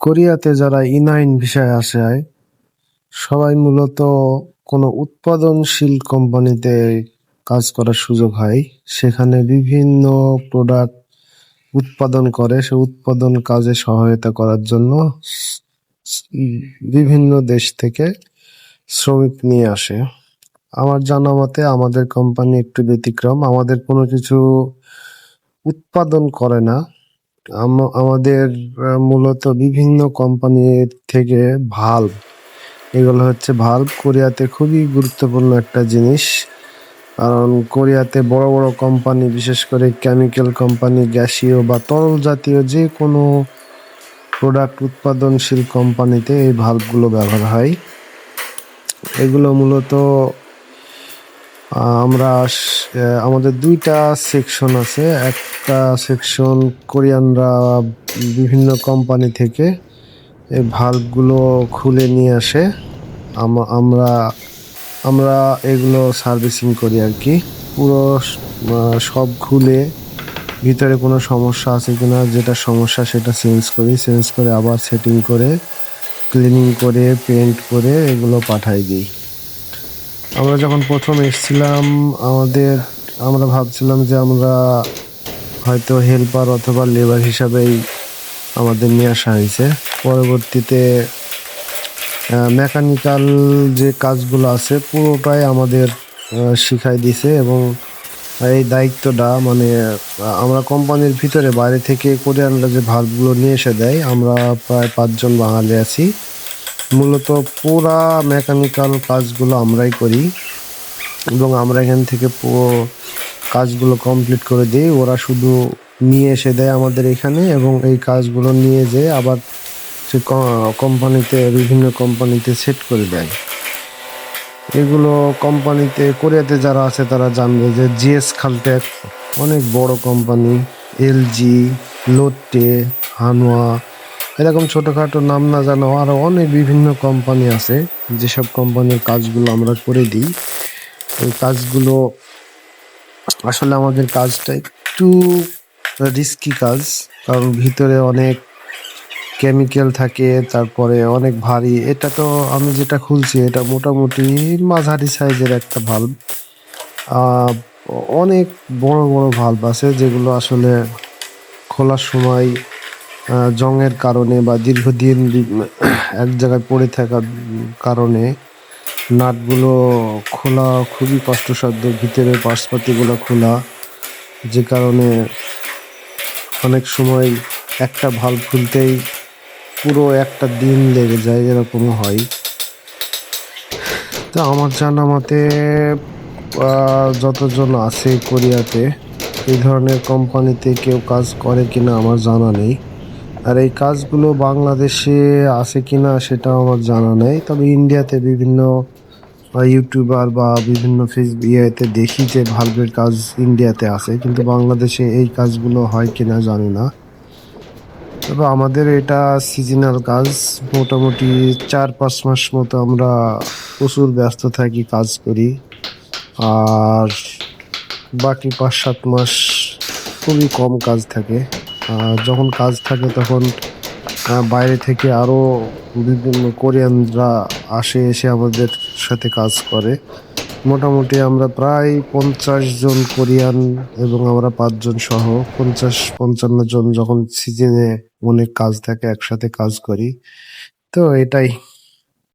কোরিয়াতে যারা ইনাইন ভিসায় আসে সবাই মূলত কোনো উৎপাদনশীল কোম্পানিতে কাজ করার সুযোগ হয়। সেখানে বিভিন্ন প্রোডাক্ট উৎপাদন করে, সে উৎপাদন কাজে সহায়তা করার জন্য বিভিন্ন দেশ থেকে শ্রমিক নিয়ে আসে। আমার জানা মতে আমাদের কোম্পানি একটু ব্যতিক্রম, আমাদের কোনো কিছু উৎপাদন করে না। আমাদের মূলত বিভিন্ন কোম্পানির থেকে ভাল্ব, এগুলো হচ্ছে ভাল্ব কোরিয়াতে খুবই গুরুত্বপূর্ণ একটা জিনিস। কারণ কোরিয়াতে বড় বড় কোম্পানি, বিশেষ করে কেমিক্যাল কোম্পানি, গ্যাসীয় বা তরল জাতীয় যে কোনো প্রোডাক্ট উৎপাদনশীল কোম্পানিতে এই ভাল্বগুলো ব্যবহার হয়। এগুলো মূলত আমাদের দুইটা সেকশন আছে। একটা সেকশন কোরিয়ানরা বিভিন্ন কোম্পানি থেকে এই ভাল্বগুলো খুলে নিয়ে আসে, আমরা আমরা এগুলো সার্ভিসিং করি আর কি। পুরো সব খুলে ভিতরে কোনো সমস্যা আছে কিনা, যেটা সমস্যা সেটা চেঞ্জ করে আবার সেটিং করে, ক্লিনিং করে, পেন্ট করে এগুলো পাঠাই দিই। আমরা যখন প্রথম এসেছিলাম আমরা ভাবছিলাম যে আমরা হয়তো হেল্পার অথবা লেবার হিসাবেই আমাদের নিয়ে আসা হয়েছে। পরবর্তীতে মেকানিক্যাল যে কাজগুলো আছে পুরোটাই আমাদের শিখাই দিছে, এবং এই দায়িত্বটা আমরা কোম্পানির ভিতরে বাইরে থেকে কোরিয়ানরা যে ভাল্বগুলো নিয়ে এসে দেয়, আমরা প্রায় 5 জন বাঙালি আছি। মূলত পুরা মেকানিক্যাল কাজগুলো আমরাই করি, এবং আমরা এখান থেকে পুরো কাজগুলো কমপ্লিট করে দিই। ওরা শুধু নিয়ে এসে দেয় আমাদের এখানে, এবং এই কাজগুলো নিয়ে যেয়ে আবার সে বিভিন্ন কোম্পানিতে সেট করে দেয়। এগুলো কোরিয়াতে যারা আছে তারা জানবে যে জিএস খালটেক অনেক বড় কোম্পানি, এলজি, লোটে, হানওয়া, এরকম ছোটখাটো নাম না জানো আরো অনেক বিভিন্ন কোম্পানি আছে, যেসব কোম্পানির কাজগুলো আমরা করে দিই। এই কাজগুলো আসলে আমাদের কাজটা একটু রিস্কি কাজ, কারণ ভিতরে অনেক কেমিক্যাল থাকে, তারপরে অনেক ভারী। এটা তো আমি যেটা খুলছি এটা মোটামুটি মাঝারি সাইজের একটা ভাল্ব। অনেক বড় বড় ভাল্ব আছে যেগুলো আসলে খোলার সময় জংয়ের কারণে বা দীর্ঘদিন এক জায়গায় পড়ে থাকার কারণে নাটগুলো খোলা খুবই কষ্টসাধ্য, ভিতরে পার্টসপাতিগুলো খোলা, যে কারণে অনেক সময় একটা ভাল্ব খুলতেই পুরো একটা দিন লেগে যায়, এরকমও হয়। তো আমার জানা মতে যতজন আছে কোরিয়াতে এই ধরনের কোম্পানিতে কেউ কাজ করে কিনা আমার জানা নেই। আর এই কাজগুলো বাংলাদেশে আছে কিনা সেটাও আমার জানা নেই। তবে ইন্ডিয়াতে বিভিন্ন ইউটিউবার বা বিভিন্ন ফেসবুকে দেখি যে ভাল্বের কাজ ইন্ডিয়াতে আছে, কিন্তু বাংলাদেশে এই কাজগুলো হয় কিনা জানি না। তবে আমাদের এটা সিজনাল কাজ, মোটামুটি 4-5 মাস মতো আমরা প্রচুর ব্যস্ত থাকি, কাজ করি। আর বাকি 5-7 মাস খুবই কম কাজ থাকে। যখন কাজ থাকে তখন বাইরে থেকে আরো বিভিন্ন কোরিয়ানরা এসে আমাদের সাথে কাজ করে। মোটামুটি আমরা প্রায় 50 জন কোরিয়ান এবং আমরা 5 জন সহ 50-55 জন যখন সিজনে অনেক কাজ থাকে একসাথে কাজ করি। তো এটাই।